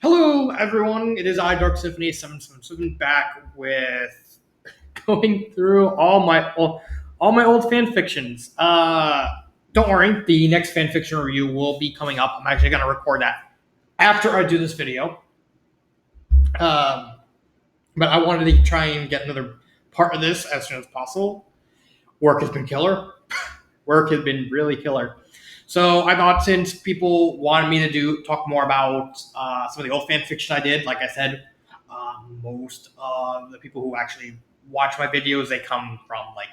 Hello, everyone. It is I, Dark Symphony 777, back with going through all my old fanfictions. Don't worry, the next fanfiction review will be coming up. I'm actually going to record that after I do this video. Um, but I wanted to try and get another part of this as soon as possible. Work has been killer. Work has been really killer. So I thought since people wanted me to talk more about some of the old fan fiction I did, like I said, most of the people who actually watch my videos, they come from like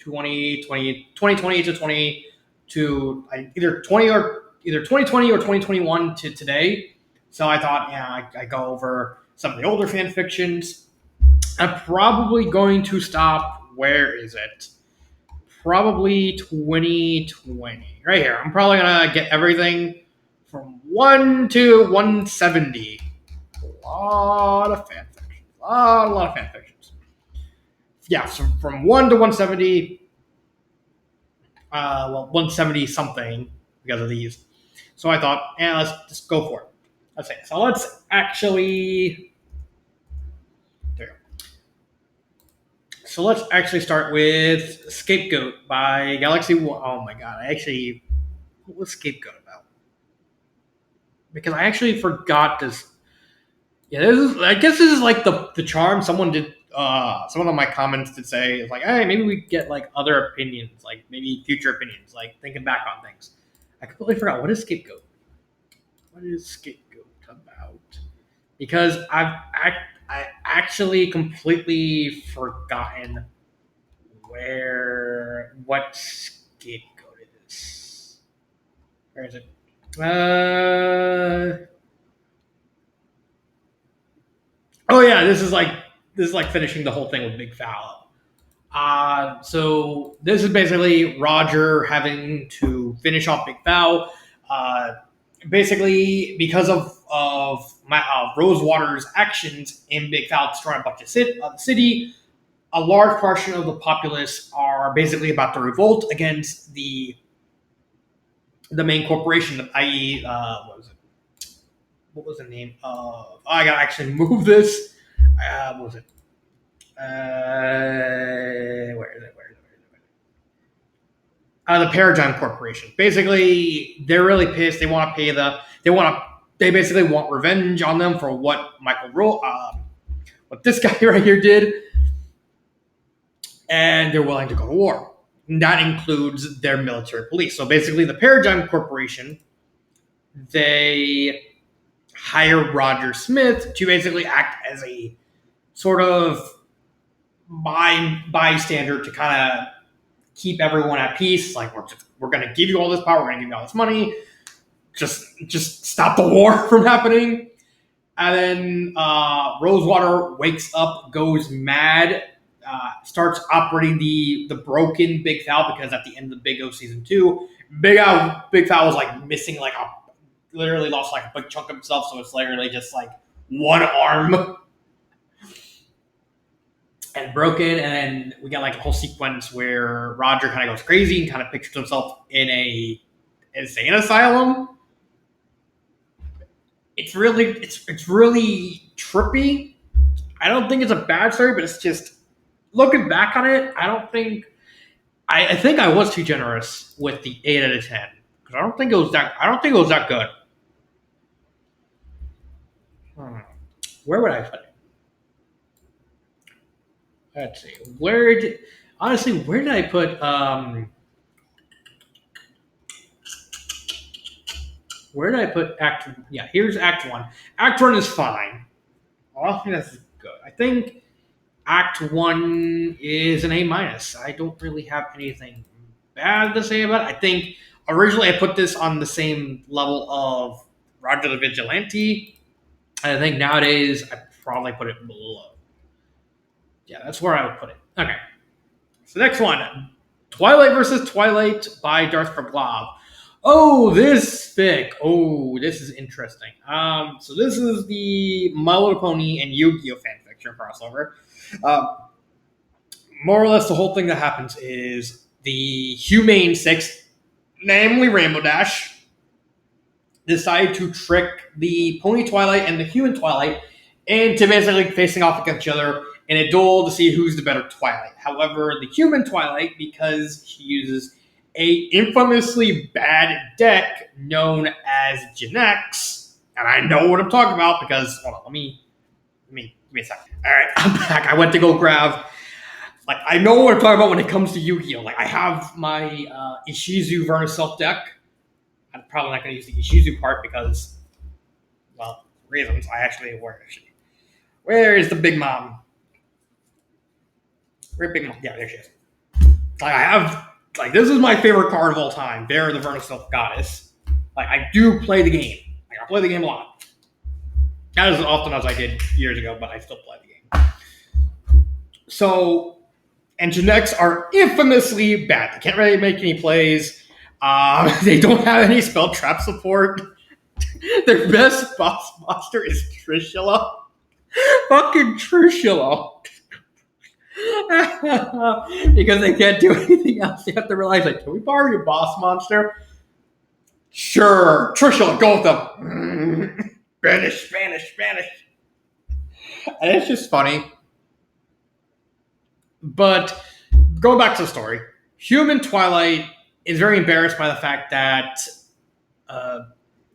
2020 to 20 to either 2020 or 2021 to today. So I thought, yeah, I go over some of the older fan fictions. I'm probably going to stop. Where is it? Probably 2020. Right here. I'm probably gonna get everything from 1 to 170. A lot of fan fictions. A lot of fan fictions. Yeah, so from 1 to 170. 170 something because of these. So I thought, yeah, let's just go for it. Let's say so. Let's actually. There we go. So let's actually start with Scapegoat by Galaxy. Oh my god! What was Scapegoat about? Because I actually forgot this. Yeah, I guess this is like the charm. Someone on my comments did say it's like, hey, maybe we get like other opinions, like maybe future opinions, like thinking back on things. I completely forgot what is Scapegoat. What is Scapegoat about? Because I actually completely forgotten what Scapegoat is. Where is it? Oh yeah, this is like finishing the whole thing with Big Foul. So this is basically Roger having to finish off Big Foul. Uh, Basically, because of Rosewater's actions in Big Foul destroying a bunch of the city, a large portion of the populace are basically about to revolt against the main corporation, i.e., what was it? What was the name? I gotta actually move this. What was it? Where is it? The Paradigm Corporation. Basically, they're really pissed. They want to pay They basically want revenge on them for what what this guy right here did, and they're willing to go to war. And that includes their military police. So basically, the Paradigm Corporation, they hire Roger Smith to basically act as a sort of bystander to kind of keep everyone at peace. Like we're going to give you all this power, we're going to give you all this money. Just stop the war from happening. And then Rosewater wakes up, goes mad, starts operating the broken Big Foul because at the end of Big O season 2, Big Foul was like missing literally lost like a big chunk of himself, so it's literally just like one arm and broken. And then we got like a whole sequence where Roger kind of goes crazy and kind of pictures himself in a insane asylum. It's really trippy. I don't think it's a bad story, but it's just looking back on it. I think I was too generous with the 8 out of 10 because I don't think it was that good. Where would I put it? Let's see. Where did I put where did I put Act? Yeah, here's Act 1. Act 1 is fine. I think that's good. I think Act 1 is an A minus. I don't really have anything bad to say about it. I think originally I put this on the same level of Roger the Vigilante. I think nowadays I probably put it below. Yeah, that's where I would put it. Okay. So next one, Twilight versus Twilight by Darth Verglov. Oh, this fic. Oh, this is interesting. So this is the My Little Pony and Yu-Gi-Oh fanfiction crossover. More or less, the whole thing that happens is the Humane Six, namely Rainbow Dash, decided to trick the Pony Twilight and the Human Twilight into basically facing off against each other in a duel to see who's the better Twilight. However, the Human Twilight, because she uses a infamously bad deck known as Genex, and I know what I'm talking about because hold on, give me a second. All right, I'm back. I went to go grab. Like I know what I'm talking about when it comes to Yu-Gi-Oh. Like I have my Ishizu Vernaself deck. I'm probably not going to use the Ishizu part because, well, reasons. I actually where is she? Where is the big mom? Where big mom? Yeah, there she is. Like I have like this is my favorite card of all time. Bear the Vernaself Goddess. Like I do play the game. Like I play the game a lot. Not as often as I did years ago, but I still play the game. So, and Genex are infamously bad. They can't really make any plays. They don't have any spell trap support. Their best boss monster is Trishula. Fucking Trishula. Because they can't do anything else. They have to realize, like, can we borrow your boss monster? Sure. Trishula, go with them. Spanish. And it's just funny. But going back to the story, Human Twilight is very embarrassed by the fact that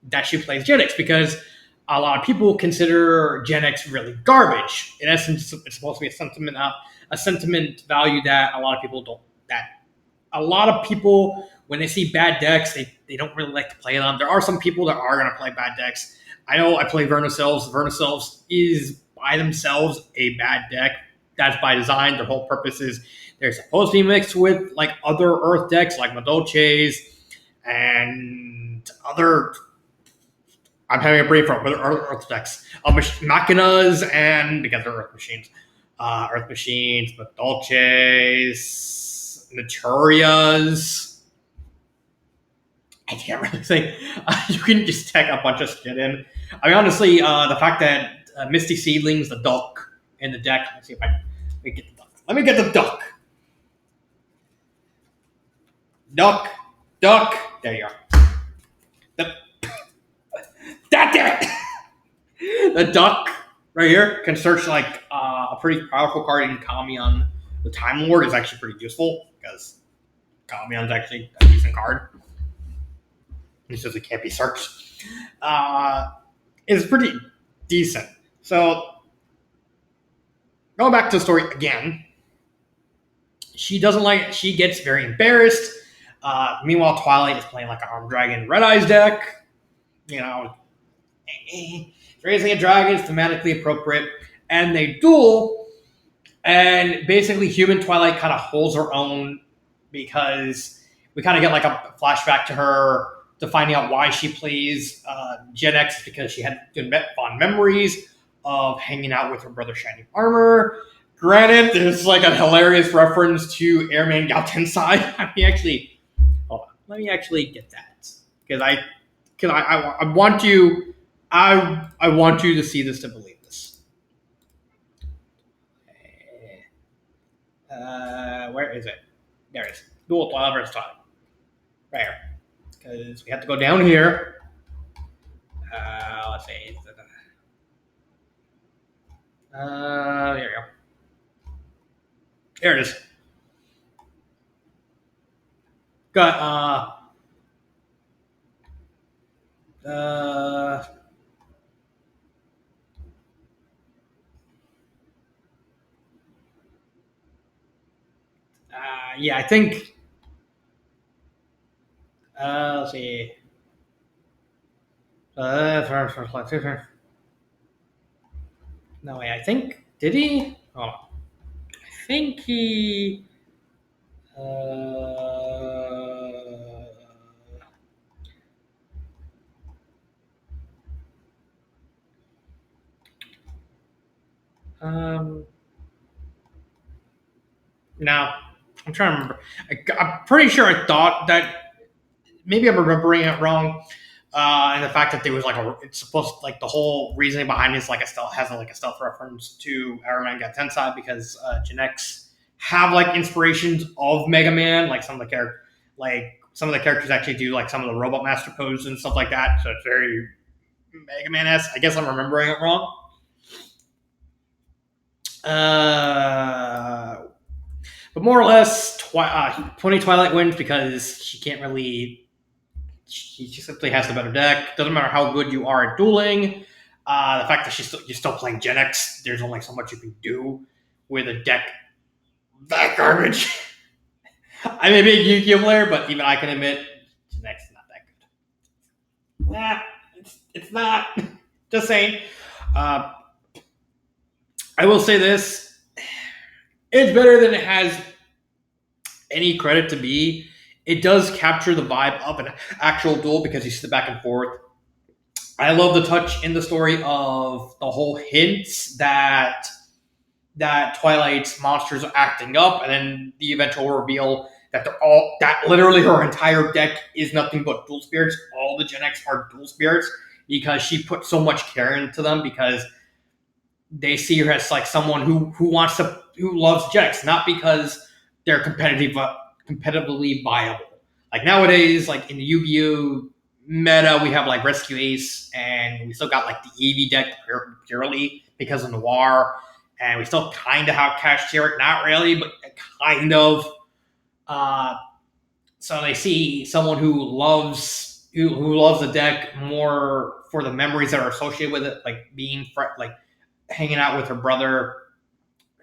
that she plays Gen X because a lot of people consider Gen X really garbage. In essence, it's supposed to be a sentiment value that a lot of people don't. That a lot of people, when they see bad decks, they don't really like to play them. There are some people that are going to play bad decks. I know I play Vernaselves. Vernaselves is by themselves a bad deck. That's by design. Their whole purpose is they're supposed to be mixed with like other Earth decks, like Madolches and other. I'm having a brain fart with Earth decks, Machinas, and because they're Earth Machines, Madolches, Naturias. I can't really think. You can just tag a bunch of shit in. I mean, honestly, the fact that Misty Seedlings, the duck in the deck. Let's see if let me get the duck. Let me get the duck. Duck. There you are. God damn it! The duck right here can search like a pretty powerful card in Kamion. The Time Lord is actually pretty useful because Kamion's actually a decent card. He says it can't be searched. It's pretty decent. So going back to the story again, she gets very embarrassed. Meanwhile, Twilight is playing like an Armed Dragon Red Eyes deck. You know, raising a dragon is thematically appropriate, and they duel. And basically, Human Twilight kind of holds her own because we kind of get like a flashback to her to finding out why she plays Gen X because she had good fond memories of hanging out with her brother Shining Armor. Granted, there's like a hilarious reference to Airman Galtensai. Hold on. Let me actually get that because I want you to see this to believe this. Where is it? There it is. Dual Twilight versus Twilight. Right here. Because we have to go down here. Let's see. There you go. There it is. Got yeah, I think. Let's see. No way. I think did he? Hold on. I think he. Um. No, I'm trying to remember. I'm pretty sure I thought that maybe I'm remembering it wrong. And the fact that there was like it's supposed to, like the whole reasoning behind it is like a stealth has like a stealth reference to Aramanga Tensai because Gen X have like inspirations of Mega Man, like some of the character like some of the characters actually do like some of the robot master poses and stuff like that. So it's very Mega Man-esque. I guess I'm remembering it wrong. But more or less, 20 Twilight wins because she can't really. She simply has the better deck. Doesn't matter how good you are at dueling. The fact that you're still playing Gen X, there's only so much you can do with a deck that garbage. I'm a big Yu-Gi-Oh player, but even I can admit Gen X is not that good. Nah, it's not. Just saying. Uh, I will say this: it's better than it has any credit to be. It does capture the vibe of an actual duel because you see the back and forth. I love the touch in the story of the whole hints that Twilight's monsters are acting up, and then the eventual reveal that literally her entire deck is nothing but dual spirits. All the Gen X are dual spirits because she put so much care into them because they see her as like someone who loves Gen X, not because they're competitively viable. Like nowadays, like in the Yu-Gi-Oh meta, we have like Rescue Ace, and we still got like the Eevee deck purely because of Noir, and we still kind of have Cash Chariot, not really, but kind of. So they see someone who loves the deck more for the memories that are associated with it, like being like hanging out with her brother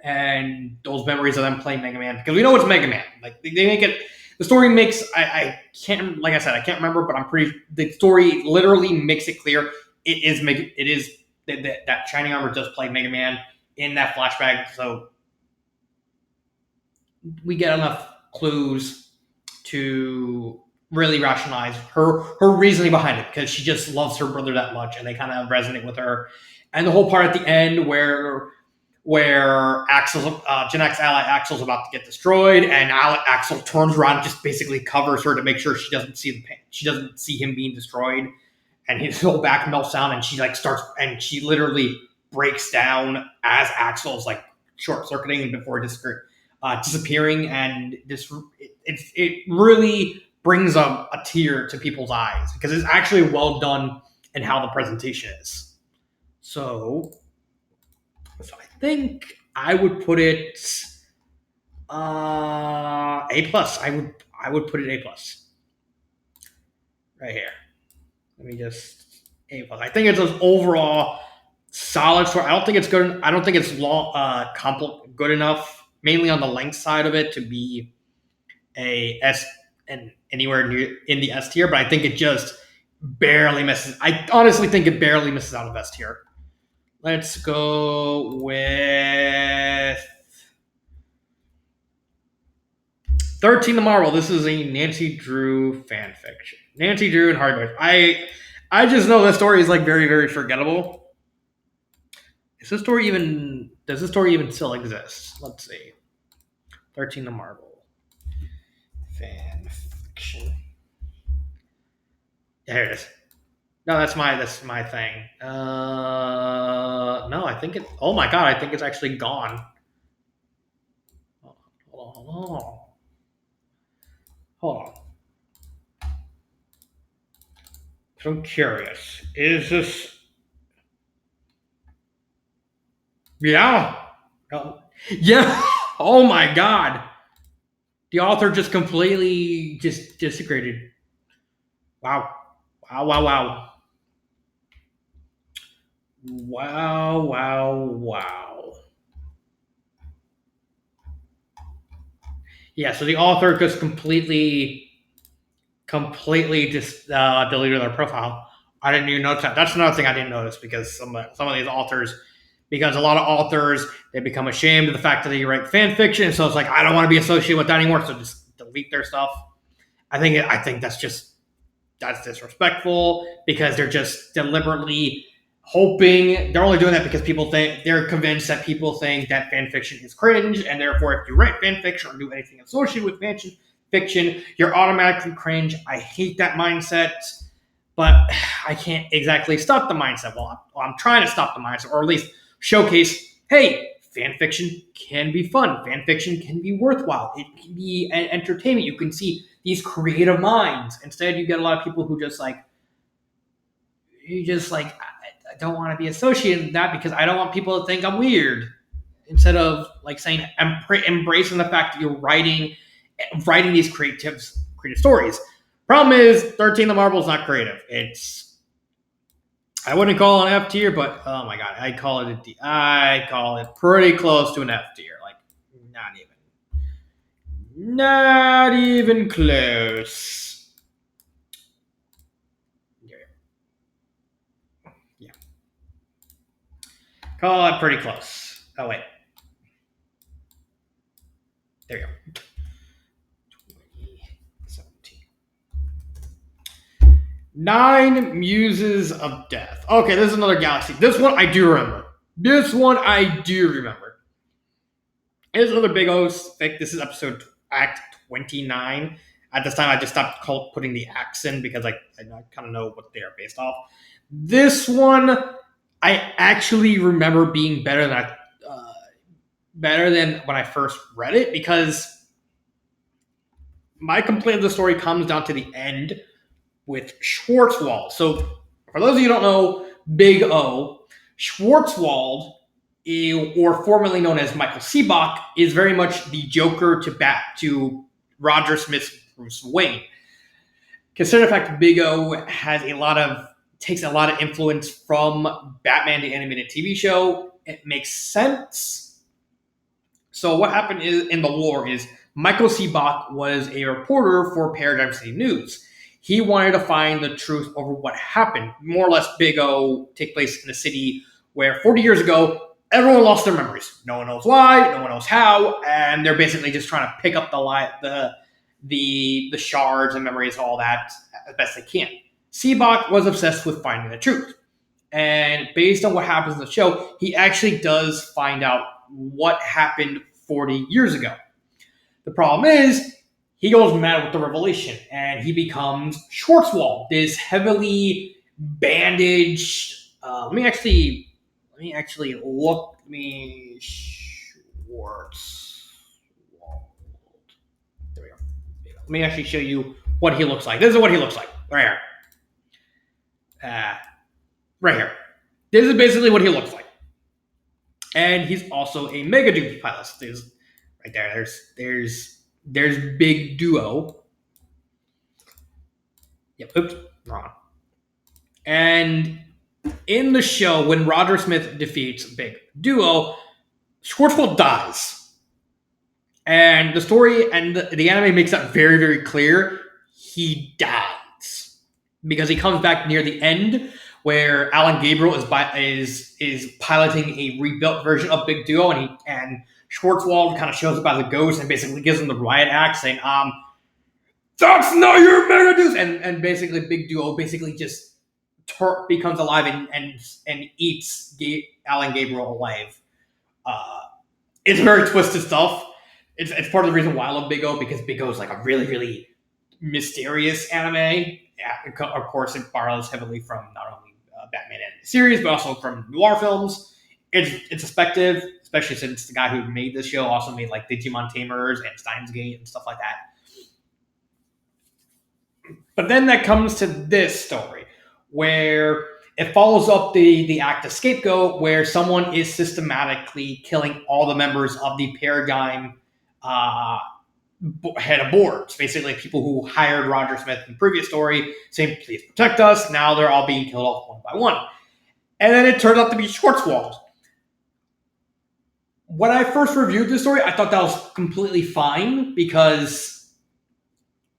and those memories of them playing Mega Man, because we know it's Mega Man. Like they make it. The story makes I can't, like I said, I can't remember, but I'm pretty. The story literally makes it clear it is that Shining Armor does play Mega Man in that flashback, so we get enough clues to really rationalize her reasoning behind it, because she just loves her brother that much, and they kind of resonate with her. And the whole part at the end where Gen X ally Axel's about to get destroyed, and Axel turns around and just basically covers her to make sure she doesn't see the pain. She doesn't see him being destroyed, and his whole back melts down, and she like starts, and she literally breaks down as Axel's like short circuiting before disappearing, and it really brings a tear to people's eyes because it's actually well done in how the presentation is. So I think I would put it A plus. I would put it A plus right here. Let me just A plus. I think it's an overall solid story. I don't think it's good. I don't think it's good enough, mainly on the length side of it, to be a S and anywhere near in the S tier. But I think it just barely misses. I honestly think it barely misses out of S tier. Let's go with 13 The Marvel. This is a Nancy Drew fan fiction. Nancy Drew and Hardware. I just know this story is like very, very forgettable. Does this story even still exist? Let's see. 13 The Marvel. Fan fiction. Yeah, here it is. No, that's my thing. No, I think it. Oh my god, I think it's actually gone. Hold on. I'm curious. Is this? Yeah. Yeah. Oh my god. The author just completely just disintegrated. Wow. Wow. Yeah, so the author just completely just deleted their profile. I didn't even notice that. That's another thing I didn't notice, because some of these authors, because a lot of authors, they become ashamed of the fact that they write fan fiction. So it's like, I don't want to be associated with that anymore. So just delete their stuff. I think that's disrespectful, because they're just deliberately hoping. They're only doing that because they're convinced that people think that fan fiction is cringe, and therefore if you write fan fiction or do anything associated with fan fiction, you're automatically cringe. I hate that mindset, but I can't exactly stop the mindset. Well, I'm trying to stop the mindset, or at least showcase, hey, fan fiction can be fun. Fan fiction can be worthwhile. It can be entertainment. You can see these creative minds. Instead, you get a lot of people who just like, I don't want to be associated with that because I don't want people to think I'm weird. Instead of like saying, embracing the fact that you're writing these creative stories. Problem is, 13 the Marble is not creative. I wouldn't call it an F tier, but oh my god, I call it pretty close to an F tier. Like not even close. Yeah, call it pretty close. Oh wait, there you go. 2017. Nine Muses of Death. Okay, this is another galaxy. This one I do remember. Here's another big O's. This is episode Act 29. At this time, I just stopped putting the acts in because I kind of know what they are based off. This one, I actually remember being better than when I first read it because my complaint of the story comes down to the end with Schwarzwald. So, for those of you who don't know, Big O, Schwarzwald, or formerly known as Michael Seabach, is very much the Joker to Roger Smith's Bruce Wayne. Consider the fact that Big O takes a lot of influence from Batman the animated TV show. It makes sense. So what happened in the lore is Michael Seabach was a reporter for Paradigm City News. He wanted to find the truth over what happened. More or less, Big O take place in a city where 40 years ago, everyone lost their memories. No one knows why, no one knows how, and they're basically just trying to pick up the shards and memories and all that as best they can. Seabach was obsessed with finding the truth. And based on what happens in the show, he actually does find out what happened 40 years ago. The problem is, he goes mad with the revelation, and he becomes Schwarzwald, this heavily bandaged. Let me actually look. Schwarzwald. There we go. Let me actually show you what he looks like. This is what he looks like right here. Right here. This is basically what he looks like, and he's also a Mega Dude pilot. There's right there. There's Big Duo. Yep, oops, wrong. And in the show, when Roger Smith defeats Big Duo, Schwarzwald dies. And the story and the anime makes that very, very clear. He dies. Because he comes back near the end, where Alan Gabriel is piloting a rebuilt version of Big Duo, and Schwarzwald kind of shows up as a ghost and basically gives him the riot act, saying, "That's not your Mega Dude!" And basically Big Duo basically just becomes alive and eats Alan Gabriel alive. It's very twisted stuff. It's part of the reason why I love Big O, because Big O is like a really, really mysterious anime. Yeah, of course, it borrows heavily from not only Batman and series, but also from noir films. It's effective, especially since the guy who made this show also made like Digimon Tamers and Steins Gate and stuff like that. But then that comes to this story, where it follows up the act of Scapegoat, where someone is systematically killing all the members of the Paradigm head of boards. Basically, people who hired Roger Smith in the previous story, saying, "Please protect us." Now they're all being killed off one by one. And then it turns out to be Schwarzwald. When I first reviewed this story, I thought that was completely fine, because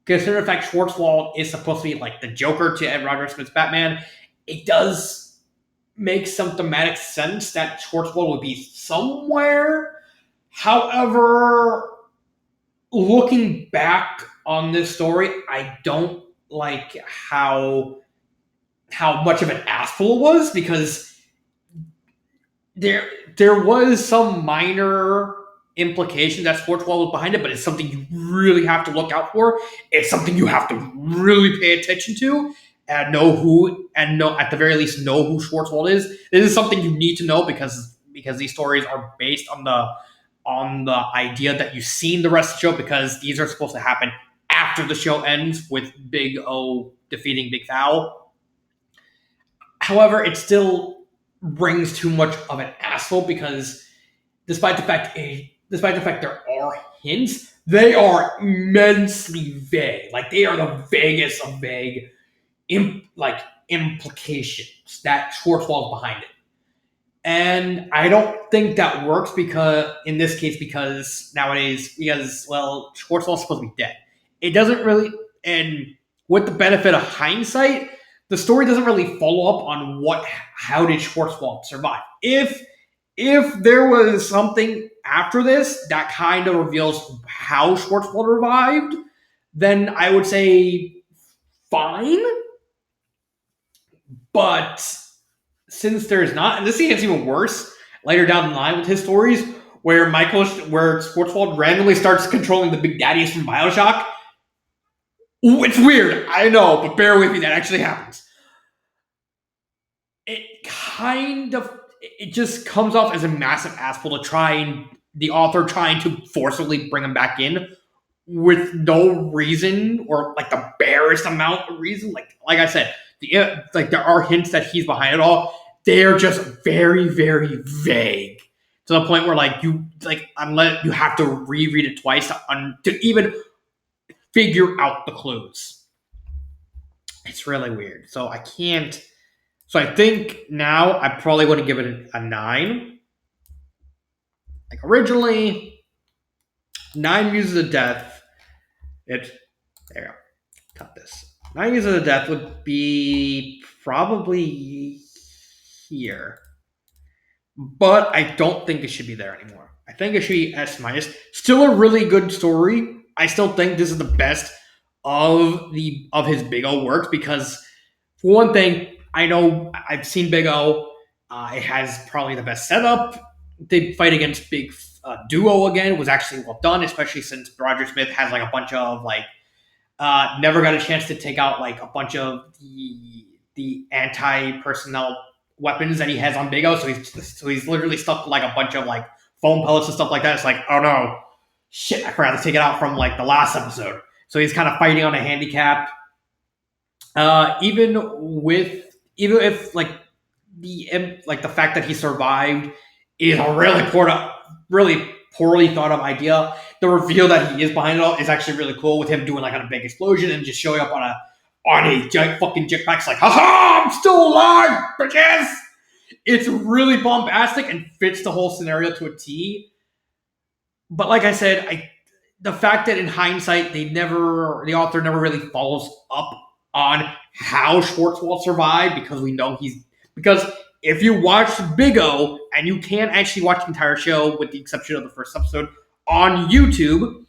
consider the fact Schwarzwald is supposed to be like the Joker to Ed Roger Smith's Batman. It does make some thematic sense that Schwarzwald would be somewhere. However, looking back on this story, I don't like how much of an asshole it was, because there was some minor implication that Schwarzwald was behind it, but it's something you really have to look out for. It's something you have to really pay attention to and at the very least know who Schwarzwald is. This is something you need to know, because because these stories are based on the idea that you've seen the rest of the show, because these are supposed to happen after the show ends with Big O defeating Big Foul. However, it still rings too much of an asshole, because despite the fact there are hints, they are immensely vague. Like, they are the vaguest of vague implications that Schwartzwald's behind it. And I don't think that works, because in this case, because nowadays, because, well, Schwartzwald's supposed to be dead. It doesn't really, and with the benefit of hindsight, the story doesn't really follow up on how did Schwartzwald survive. If there was something after this that kind of reveals how Schwartzwald revived, then I would say fine. But since there's not, and this scene gets even worse later down the line with his stories, where Schwartzwald randomly starts controlling the big daddies from Bioshock. Ooh, it's weird, I know, but bear with me, that actually happens. It just comes off as a massive asshole the author trying to forcibly bring him back in with no reason, or like the barest amount of reason. Like I said, there are hints that he's behind it all. They're just very, very vague, to the point where unless you have to reread it twice to even figure out the clues. It's really weird. So I can't. So I think now I probably would give it a 9. Like, originally, 9 Muses of Death. There you go. Cut this. 9 Muses of Death would be probably here. But I don't think it should be there anymore. I think it should be S-. Still a really good story. I still think this is the best of his Big O works, because, for one thing, I know I've seen Big O. It has probably the best setup. The fight against Big Duo again was actually well done, especially since Roger Smith has like a bunch of never got a chance to take out like a bunch of the anti-personnel weapons that he has on Big O. So he's literally stuck with like a bunch of like foam pellets and stuff like that. It's like, oh no, shit, I forgot to take it out from like the last episode. So he's kind of fighting on a handicap. Even if like the fact that he survived is a really poorly thought of idea, the reveal that he is behind it all is actually really cool, with him doing like a big explosion and just showing up on a giant fucking jetpack. It's like, haha, I'm still alive, bitches! It's really bombastic and fits the whole scenario to a T. But like I said, the fact that in hindsight the author never really follows up on how Schwartzwald survived, because if you watch Big O and you can't actually watch the entire show with the exception of the first episode on YouTube,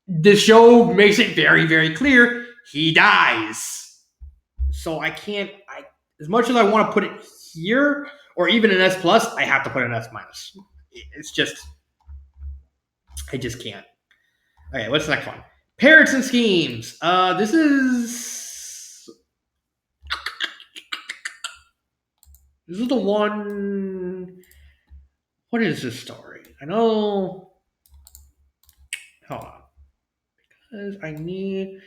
the show makes it very, very clear he dies. So I can't, as much as I want to put it here or even an S+, I have to put an S-. It's just, I just can't. Okay, what's the next one? Parrots and Schemes. This is the one. What is this story? I know. Hold on, because I need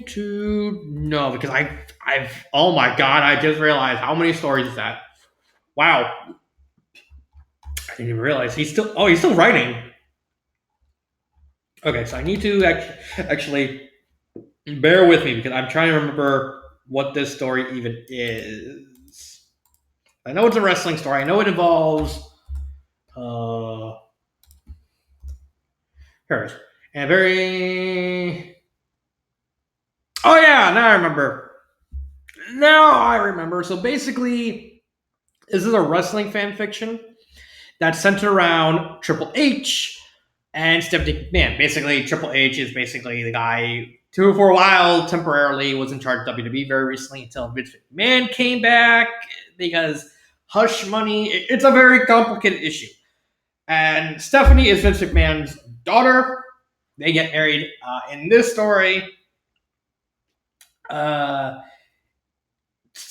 to know, because I've. Oh my god! I just realized how many stories is that? Wow. I didn't even realize he's still writing. Okay, so I need to actually bear with me, because I'm trying to remember what this story even is. I know it's a wrestling story. I know it involves here it is. And very. Oh yeah, now I remember. So basically, this is a wrestling fan fiction that's centered around Triple H and Stephanie McMahon. Basically, Triple H is basically the guy who, for a while, temporarily was in charge of WWE very recently, until Vince McMahon came back, because hush money. It's a very complicated issue. And Stephanie is Vince McMahon's daughter. They get married. In this story,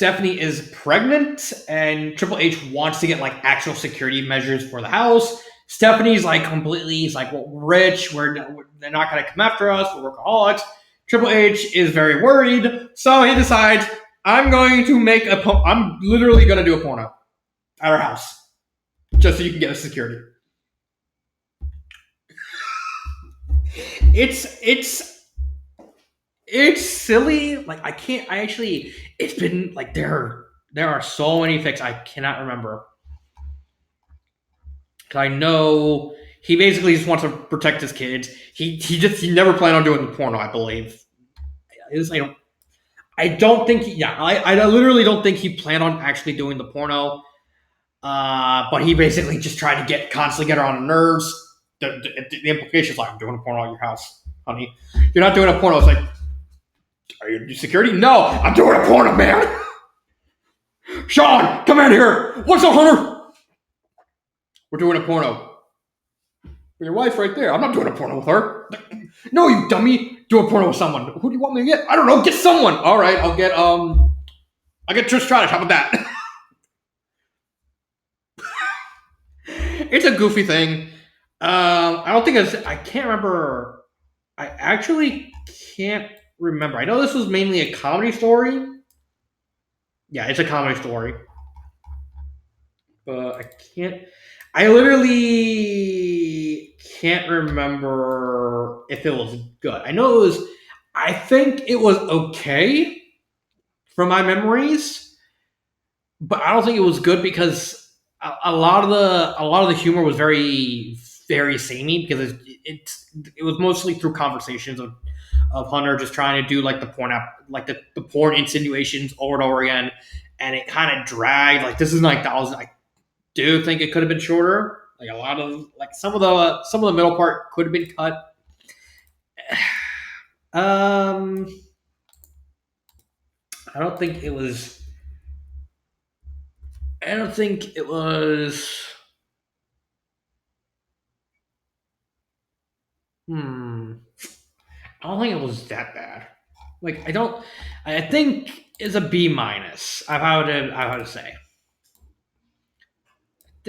Stephanie is pregnant, and Triple H wants to get like actual security measures for the house. Stephanie's like completely, he's like, well, we're rich, they're not gonna come after us, we're workaholics. Triple H is very worried, so he decides, I'm literally gonna do a porno at our house just so you can get us security. It's it's silly. Like I can't. I actually. It's been like there are so many fics I cannot remember. 'Cause I know he basically just wants to protect his kids. He never planned on doing the porno. I believe. I don't think. I literally don't think he planned on actually doing the porno. But he basically just tried to constantly get her on the nerves. The implications like I'm doing a porno at your house, honey. You're not doing a porno. It's like, are you security? No, I'm doing a porno, man. Sean, come in here. What's up, Hunter? We're doing a porno. Your wife's right there. I'm not doing a porno with her. No, you dummy. Do a porno with someone. Who do you want me to get? I don't know. Get someone. All right, I'll get Trish Stratus. How about that? It's a goofy thing. I don't think I can't remember. I actually can't remember. I know this was mainly a comedy story. Yeah, it's a comedy story. But I can't. I literally can't remember if it was good. I know it was. I think it was okay from my memories, but I don't think it was good because a lot of the humor was very very samey because it was mostly through conversations of Hunter just trying to do like the porn app like the porn insinuations over and over again, and it kind of dragged. Like this is like that was I do think it could have been shorter. Like a lot of like some of the middle part could have been cut. Um, I don't think it was. I don't think it was. Hmm. I don't think it was that bad. Like I don't. I think it's a B minus. I would say.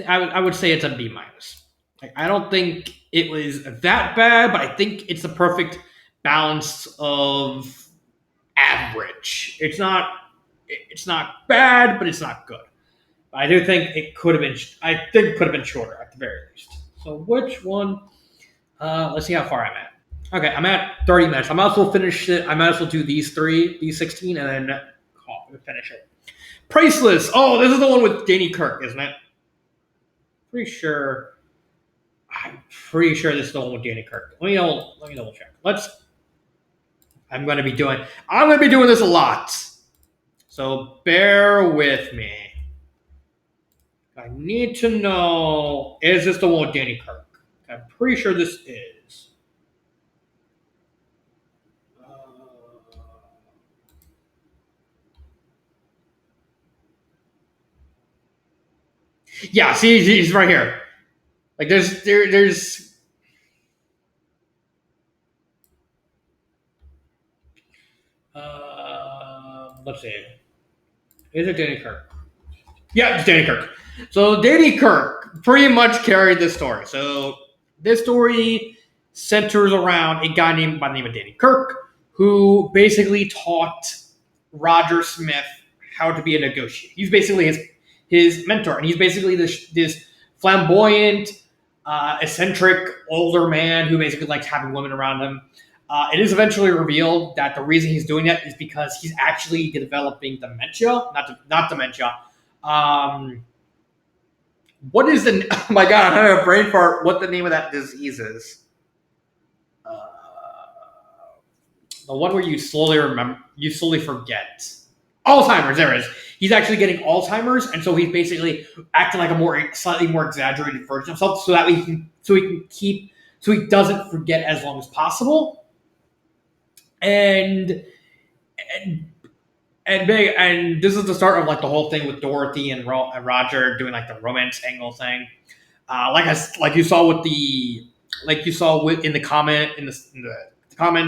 I would say it's a B minus. Like, I don't think it was that bad, but I think it's the perfect balance of average. It's not bad, but it's not good. I do think it could have been. I think it could have been shorter at the very least. So which one? Let's see how far I'm at. Okay, I'm at 30 minutes. I might as well finish it. I might as well do these 16, and then finish it. Priceless. Oh, this is the one with Danny Kirk, isn't it? Pretty sure. I'm pretty sure this is the one with Danny Kirk. Let me double check. I'm going to be doing this a lot. So bear with me. I need to know, is this the one with Danny Kirk? I'm pretty sure this is. Yeah, see, he's right here. Like there's let's see. Is it Danny Kirk? Yeah, it's Danny Kirk. So Danny Kirk pretty much carried this story. So this story centers around a guy named by the name of Danny Kirk, who basically taught Roger Smith how to be a negotiator. He's basically his mentor, and he's basically this flamboyant, eccentric older man who basically likes having women around him. It is eventually revealed that the reason he's doing that is because he's actually developing dementia, not dementia. Um, what is the? Oh my god, I'm having a brain fart. What the name of that disease is? Uh, the one where you slowly forget. Alzheimer's. There it is. He's actually getting Alzheimer's, and so he's basically acting like slightly more exaggerated version of himself, so that so he doesn't forget as long as possible. And and and this is the start of like the whole thing with Dorothy and Roger doing like the romance angle thing. Like you saw in the comments,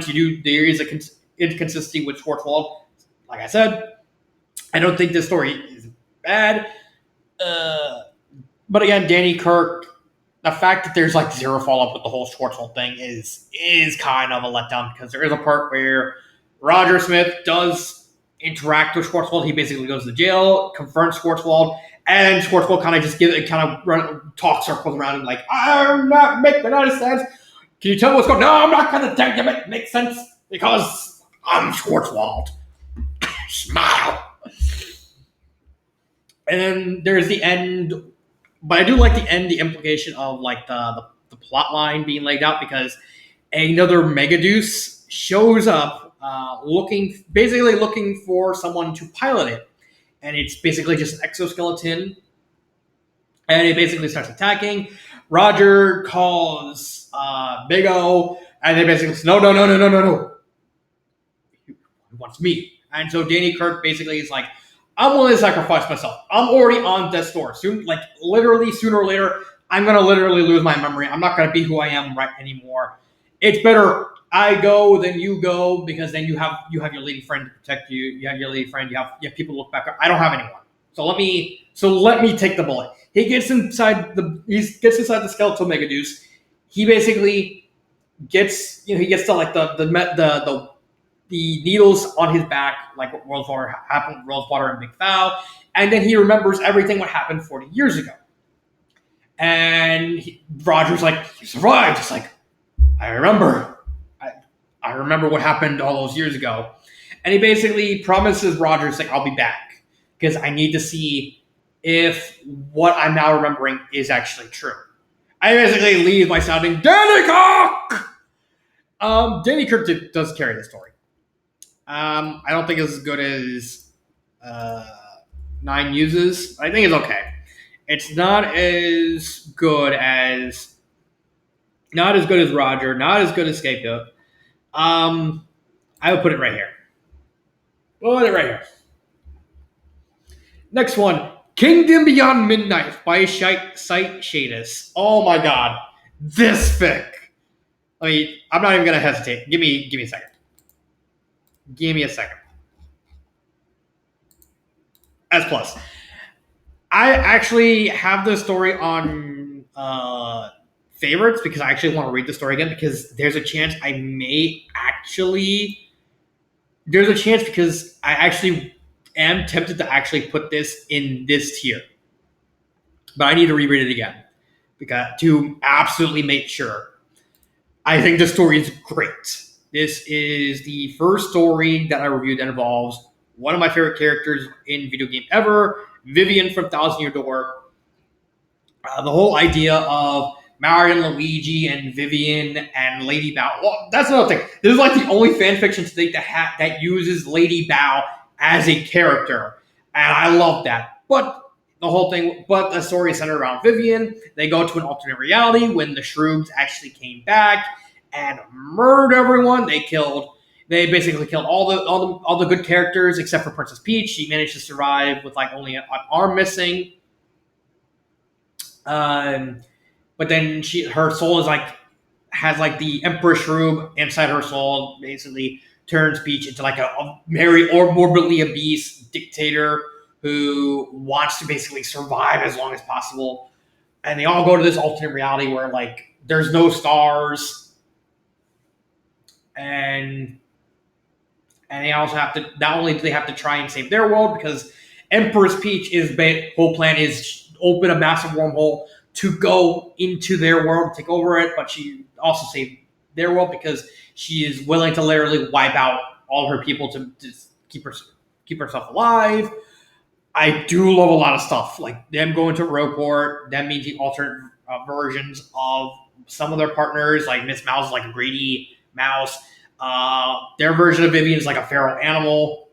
there is a inconsistency with Schwartzwald. Like I said, I don't think this story is bad. Uh, but again, Danny Kirk, the fact that there's like zero follow up with the whole Schwartzwald thing is kind of a letdown because there is a part where Roger Smith does interact with Schwartzwald. He basically goes to jail, confronts Schwartzwald, and Schwartzwald kind of just gives it kind of talk circles around him like, I'm not making any sense. Can you tell me what's going on? No, I'm not going to tell you it makes sense because I'm Schwartzwald. Smile. And then there's the end, but I do like the end, the implication of like the plot line being laid out because another Megaduce shows up, basically looking for someone to pilot it, and it's basically just an exoskeleton, and it basically starts attacking. Roger calls Big O, and they basically say, no, he wants me. And so Danny Kirk basically is like, I'm willing to sacrifice myself. I'm already on death's door. Soon, like literally, sooner or later, I'm gonna literally lose my memory. I'm not gonna be who I am right anymore. It's better I go than you go because then you have your lady friend to protect you. You have your lady friend. You have people to look back. I don't have anyone. So let me take the bullet. He gets inside the skeletal Megaduce. He basically gets to like the needles on his back, like what World Water happened, World Water and Big Foul, and then he remembers everything what happened 40 years ago. And Roger's like, "You survived." It's like, I remember, I remember what happened all those years ago, and he basically promises Roger's like, "I'll be back because I need to see if what I'm now remembering is actually true." I basically leave by sounding Danny Kirk. Danny Kirk does carry the story. I don't think it's as good as uh, Nine uses. I think it's okay. It's not as good as Roger, not as good as Scapegoat. I would put it right here. We'll put it right here. Next one, Kingdom Beyond Midnight by Sight Shadis. Oh my god, this fic. I mean, I'm not even gonna hesitate. Give me a second. Give me a second. S plus. I actually have this story on favorites because I actually want to read the story again because there's a chance I may actually. There's a chance because I actually am tempted to actually put this in this tier, but I need to reread it again because to absolutely make sure. I think the story is great. This is the first story that I reviewed that involves one of my favorite characters in video game ever, Vivian from Thousand Year Door. The whole idea of Mario and Luigi and Vivian and Lady Bow. Well, that's another thing. This is like the only fan fiction to date that uses Lady Bow as a character, and I love that. But the story is centered around Vivian. They go to an alternate reality when the Shrooms actually came back and murdered everyone. They basically killed all the good characters except for Princess Peach. She managed to survive with like only an arm missing. But then her soul has like the Emperor Shroom inside her soul, basically turns Peach into like a very or morbidly obese dictator who wants to basically survive as long as possible. And they all go to this alternate reality where like there's no stars, and they also have to not only do they have to try and save their world because Empress Peach whole plan is open a massive wormhole to go into their world, take over it, but she also saved their world because she is willing to literally wipe out all her people to keep herself alive. I do love a lot of stuff, like them going to Rogueport, them meeting alternate versions of some of their partners, like Miss Mouse is like a greedy mouse. Their version of Vivian is like a feral animal.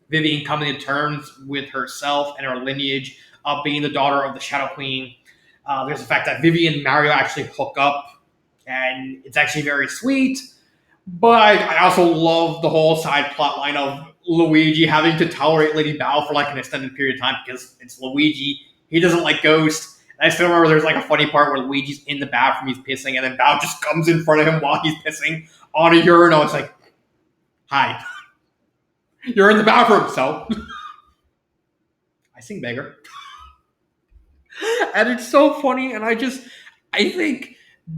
Vivian coming to terms with herself and her lineage of being the daughter of the Shadow Queen. There's the fact that Vivian and Mario actually hook up, and it's actually very sweet. But I also love the whole side plot line of Luigi having to tolerate Lady Bow for like an extended period of time because it's Luigi. He doesn't like ghosts. And I still remember there's like a funny part where Luigi's in the bathroom, he's pissing, and then Bow just comes in front of him while he's pissing on a urinal. It's like, hi. You're in the bathroom, so I sing beggar. And it's so funny, and I think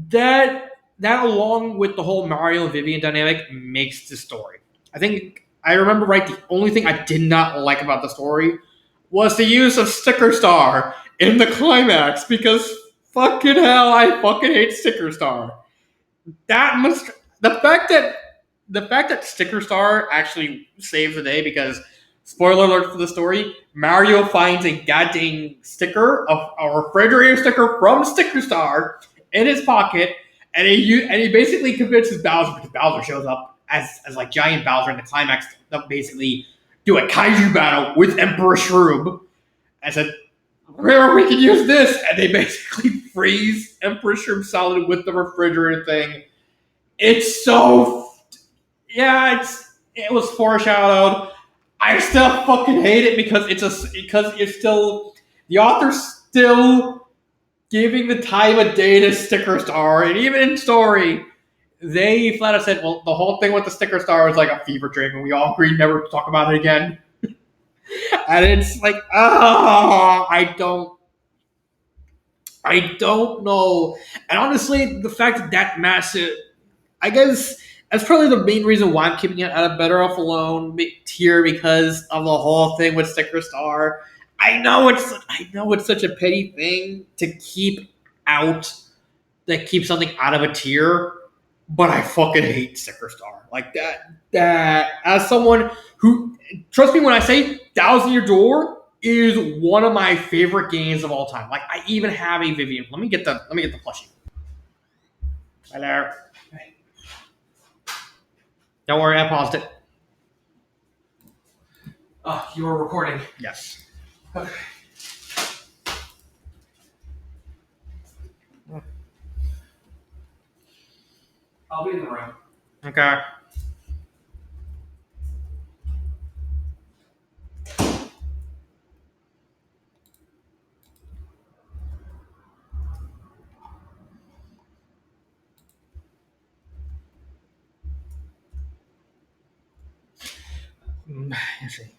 that along with the whole Mario and Vivian dynamic makes the story. I think I remember right. The only thing I did not like about the story was the use of Sticker Star in the climax because fucking hell, I fucking hate Sticker Star. That must the fact that Sticker Star actually saves the day because spoiler alert for the story, Mario finds a goddamn sticker, a refrigerator sticker from Sticker Star in his pocket, and he basically convinces Bowser because Bowser shows up as like giant Bowser in the climax to basically do a kaiju battle with Emperor Shroom. I said, "Where we can use this," and they basically freeze Emperor Shroom solid with the refrigerator thing. It's so yeah, it was foreshadowed. I still fucking hate it because it's still the author's still giving the time of day to Sticker Star, and even in story, they flat out said, "Well, the whole thing with the Sticker Star was like a fever dream, and we all agreed never to talk about it again." And it's like, I don't know. And honestly, the fact that massive I guess that's probably the main reason why I'm keeping it at a Better Off Alone tier because of the whole thing with Sticker Star. I know it's such a petty thing to keep out that keep something out of a tier, but I fucking hate Sticker Star like that. That as someone who trust me when I say Thousand Year Door is one of my favorite games of all time. Like I even have a Vivian. Let me get the plushie. Hello. Don't worry, I paused it. Oh, you were recording. Yes. Okay. I'll be in the room. Okay. Let's see.